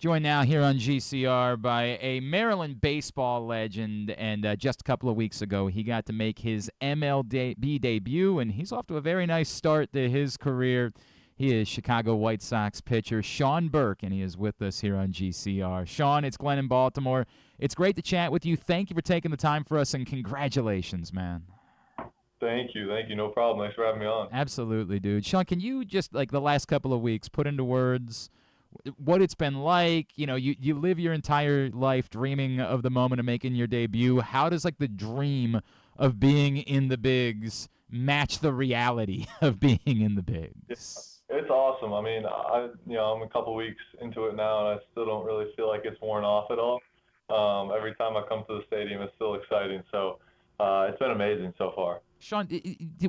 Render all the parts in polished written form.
Joined now here on GCR by a Maryland baseball legend, and just a couple of weeks ago, he got to make his MLB debut, and he's off to a very nice start to his career. He is Chicago White Sox pitcher Sean Burke, and he is with us here on GCR. Sean, it's Glenn in Baltimore. It's great to chat with you. Thank you for taking the time for us, and congratulations, man. Thank you. No problem. Thanks for having me on. Absolutely, dude. Sean, can you just, like, the last couple of weeks, put into words what it's been like? You live your entire life dreaming of the moment of making your debut. How does, like, the dream of being in the bigs match the reality of being in the Yeah, bigs? it's awesome. I mean, I'm a couple weeks into it now, and I still don't really feel like it's worn off at all. Every time I come to the stadium, it's still exciting. So it's been amazing so far. Sean,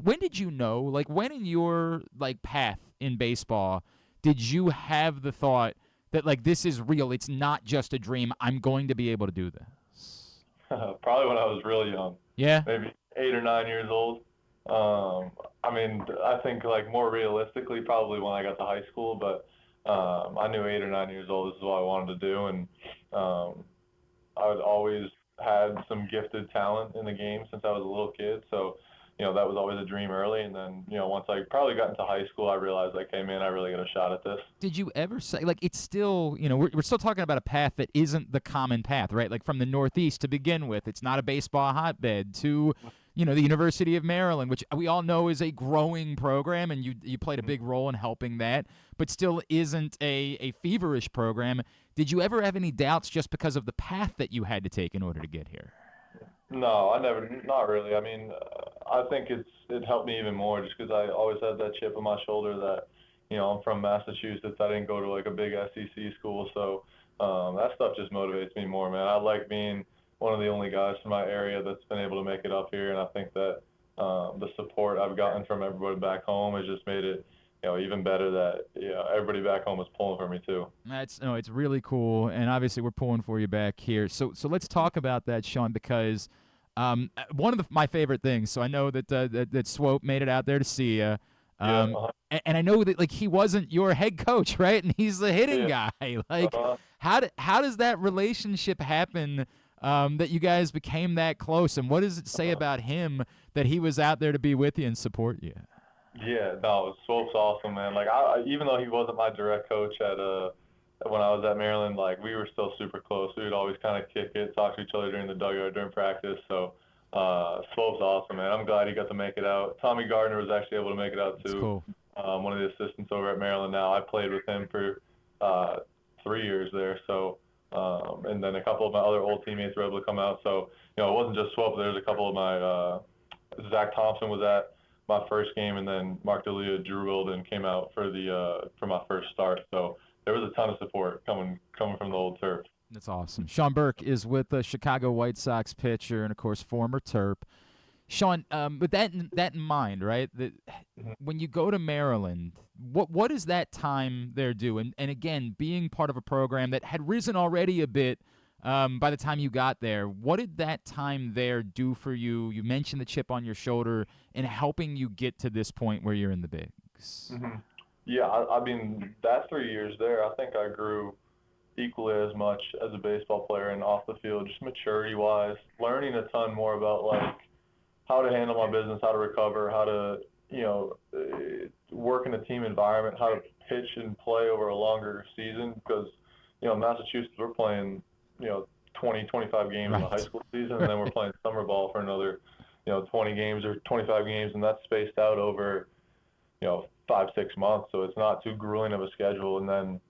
when did you know, like, when in your, like, path in baseball did you have the thought that, like, this is real, it's not just a dream, I'm going to be able to do this? Probably when I was really young, Yeah. maybe 8 or 9 years old. I mean, I think like more realistically, probably when I got to high school, but I knew 8 or 9 years old. This is what I wanted to do, and um, I would always had some gifted talent in the game since I was a little kid. So, that was always a dream early. And then, once I probably got into high school, I realized like, hey man, I really got a shot at this. Did you ever say, like, it's still, we're still talking about a path that isn't the common path, right? Like, from the Northeast to begin with, it's not a baseball hotbed, to the University of Maryland, which we all know is a growing program, and you played a big role in helping that, but still isn't a feverish program. Did you ever have any doubts just because of the path that you had to take in order to get here? No, I never, not really. I mean, I think it helped me even more just because I always had that chip on my shoulder that, I'm from Massachusetts. I didn't go to like a big SEC school, so that stuff just motivates me more, man. I like being one of the only guys from my area that's been able to make it up here, and I think that the support I've gotten from everybody back home has just made it, even better that everybody back home is pulling for me too. That's no, it's really cool, and obviously we're pulling for you back here. So let's talk about that, Sean, because one of my favorite things. So I know that Swope made it out there to see you, Yeah, and I know that, like, he wasn't your head coach, right? And he's the hitting yeah, guy. Like, uh, how does that relationship happen? That you guys became that close, and what does it say uh, about him that he was out there to be with you and support you? yeah. No, Swope's awesome, man. Like, even though he wasn't my direct coach at when I was at Maryland, like we were still super close. We would always kind of kick it, talk to each other during the dugout during practice. So Swope's awesome, man. I'm glad he got to make it out. Tommy Gardner was actually able to make it out It's too. cool. One of the assistants over at Maryland now. I played with him for 3 years there. So and then a couple of my other old teammates were able to come out. So it wasn't just Swope. There was a couple of my Zach Thompson was at my first game, and then Mark Delia, Drew Wilden came out for my first start. So there was a ton of support coming from the old turf. That's awesome. Sean Burke is with the Chicago White Sox pitcher and, of course, former Terp. Sean, with that in mind, right? That Mhm. when you go to Maryland, what does that time there do? And again, being part of a program that had risen already a bit by the time you got there, what did that time there do for you? You mentioned the chip on your shoulder and helping you get to this point where you're in the bigs. Mhm. Yeah, I mean that 3 years there, I think I grew equally as much as a baseball player and off the field, just maturity wise, learning a ton more about like how to handle my business, how to recover, how to work in a team environment, how to pitch and play over a longer season because in Massachusetts we're playing 20 25 games in the high Right. school season, and then we're Right. playing summer ball for another 20 games or 25 games, and that's spaced out over 5 6 months, so it's not too grueling of a schedule. And then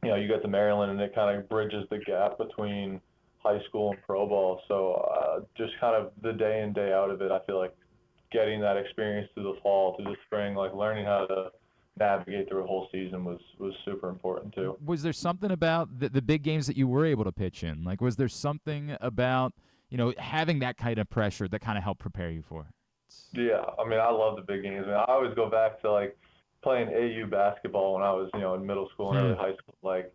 you get to Maryland, and it kind of bridges the gap between high school and pro ball. So just kind of the day in day out of it, I feel like getting that experience through the fall, through the spring, like learning how to navigate through a whole season was super important too. Was there something about the big games that you were able to pitch in? Like, was there something about, having that kind of pressure that kind of helped prepare you for it? Yeah, I mean, I love the big games. Man, I always go back to like playing AU basketball when I was in middle school and Hmm. early high school. Like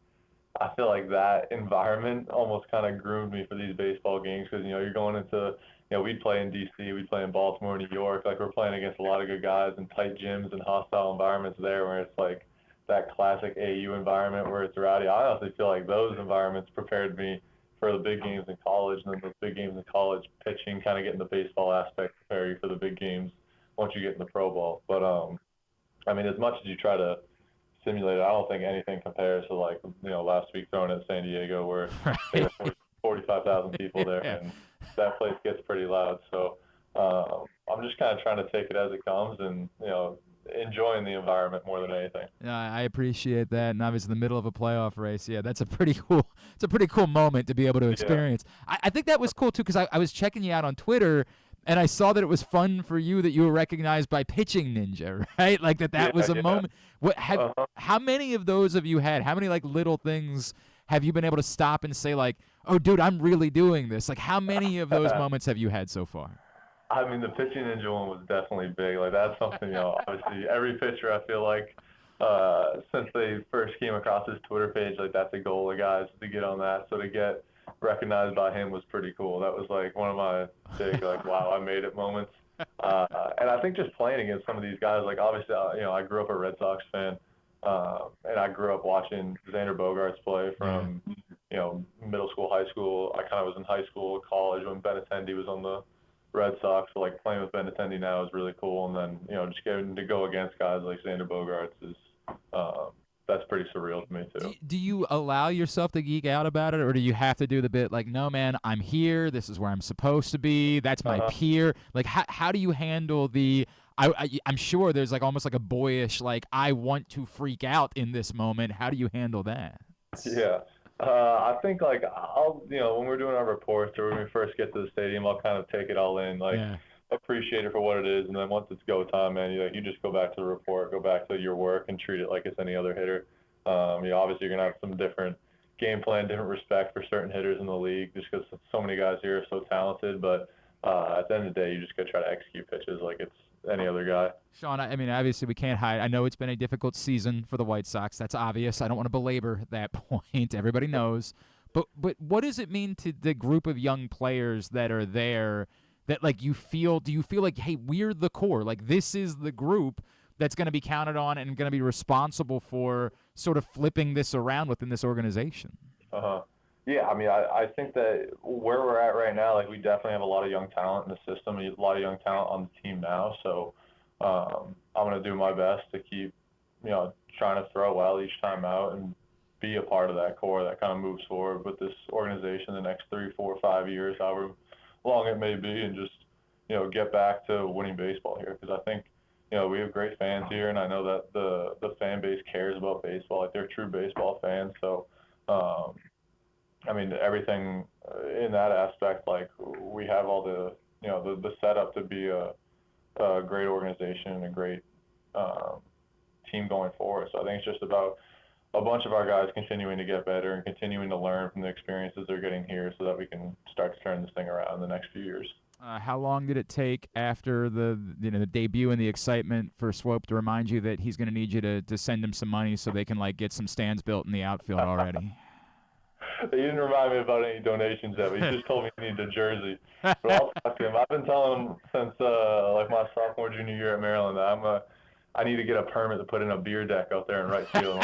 I feel like that environment almost kind of groomed me for these baseball games because you're going into we'd play in DC, we'd play in Baltimore, New York. Like we're playing against a lot of good guys in tight gyms and hostile environments there, where it's like that classic AU environment where it's rowdy. I honestly feel like those environments prepared me for the big games in college, and then those big games in college, pitching, kind of getting the baseball aspect, prepare you for the big games once you get in the pro ball. But I mean, as much as you try to simulate it, I don't think anything compares to, like, last week throwing at San Diego where there were 45,000 people there, Yeah. and that place gets pretty loud. So I'm just kind of trying to take it as it comes, and enjoying the environment more than anything. I appreciate that, and obviously in the middle of a playoff race, yeah, that's a pretty cool. It's a pretty cool moment to be able to experience. Yeah. I think that was cool too, because I was checking you out on Twitter, and I saw that it was fun for you that you were recognized by Pitching Ninja, right? Like that was a moment. What how many of those have you had? How many like little things have you been able to stop and say like, oh, dude, I'm really doing this? Like, how many of those moments have you had so far? I mean, the Pitching Ninja one was definitely big. Like, that's something, obviously every pitcher, I feel like, since they first came across his Twitter page, like, that's a goal of guys to get on that. So to get recognized by him was pretty cool. That was like one of my big, like, wow, I made it moments. And I think just playing against some of these guys, like, obviously, I grew up a Red Sox fan, and I grew up watching Xander Bogaerts play from, middle school, high school. I kind of was in high school, college when Benintendi was on the Red Sox. So, like, playing with Benintendi now is really cool. And then, just getting to go against guys like Xander Bogaerts is that's pretty surreal to me too. Do you allow yourself to geek out about it, or do you have to do the bit like, no, man, I'm here. This is where I'm supposed to be. That's my peer. Like, how do you handle the? I'm sure there's like almost like a boyish like I want to freak out in this moment. How do you handle that? Yeah. I think like I'll when we're doing our reports or when we first get to the stadium, I'll kind of take it all in, like appreciate it for what it is, and then once it's go time, man, you just go back to the report, go back to your work, and treat it like it's any other hitter. Obviously you're gonna have some different game plan, different respect for certain hitters in the league, just because so many guys here are so talented. But at the end of the day, you just gotta try to execute pitches like it's any other guy. Sean, I mean, obviously we can't hide. I know it's been a difficult season for the White Sox. That's obvious. I don't want to belabor that point. Everybody knows. But what does it mean to the group of young players that are there that, like, do you feel like, hey, we're the core? Like, this is the group that's going to be counted on and going to be responsible for sort of flipping this around within this organization? Yeah, I mean, I think that where we're at right now, like, we definitely have a lot of young talent in the system. There's a lot of young talent on the team now. So I'm going to do my best to keep, trying to throw well each time out and be a part of that core that kind of moves forward with this organization the next 3, 4, 5 years, however long it may be, and just, get back to winning baseball here. Because I think, we have great fans here, and I know that the fan base cares about baseball. Like, they're true baseball fans. So, I mean, everything in that aspect, like, we have all the, the setup to be a great organization and a great team going forward. So I think it's just about a bunch of our guys continuing to get better and continuing to learn from the experiences they're getting here so that we can start to turn this thing around in the next few years. How long did it take after the debut and the excitement for Swope to remind you that he's going to need you to send him some money so they can, like, get some stands built in the outfield already? He didn't remind me about any donations yet, but he just told me he needs a jersey. But I'll talk to him. I've been telling him since like my sophomore, junior year at Maryland that I need to get a permit to put in a beer deck out there in right field.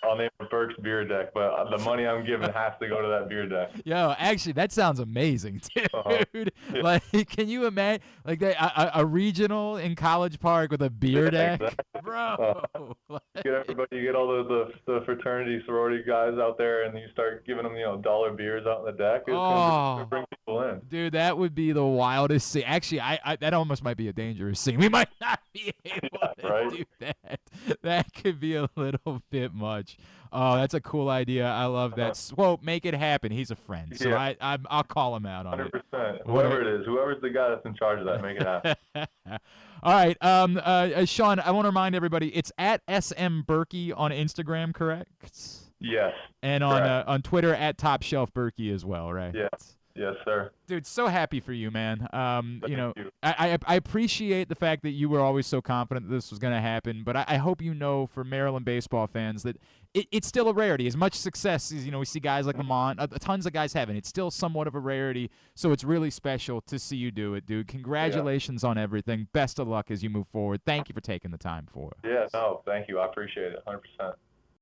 I'll name it Burke's Beer Deck, but the money I'm giving has to go to that beer deck. Yo, actually, that sounds amazing, dude. Yeah. Like, can you imagine, like, a regional in College Park with a beer deck? Exactly. Bro. Get everybody, you get all the fraternity, sorority guys out there, and you start giving them, dollar beers out on the deck. It's gonna bring people in. Dude, that would be the wildest scene. Actually, I that almost might be a dangerous scene. We might not be able to do that. That could be a little bit much. Oh, that's a cool idea. I love that. Swope, make it happen. He's a friend, so I'll call him out on 100%. it. 100%. Whoever it is, whoever's the guy that's in charge of that, make it happen. All right, Sean, I want to remind everybody, it's at SM Burke on Instagram, correct? Yes. And on Twitter at Top Shelf Burke as well, right? Yes. Yes, sir. Dude, so happy for you, man. Thank you. I appreciate the fact that you were always so confident that this was going to happen, but I hope you know, for Maryland baseball fans, that it's still a rarity. As much success as we see guys like Lamont, tons of guys having, it's still somewhat of a rarity. So it's really special to see you do it, dude. Yeah. Congratulations on everything. Best of luck as you move forward. Thank you for taking the time for Yeah. us. No, thank you. I appreciate it. 100%.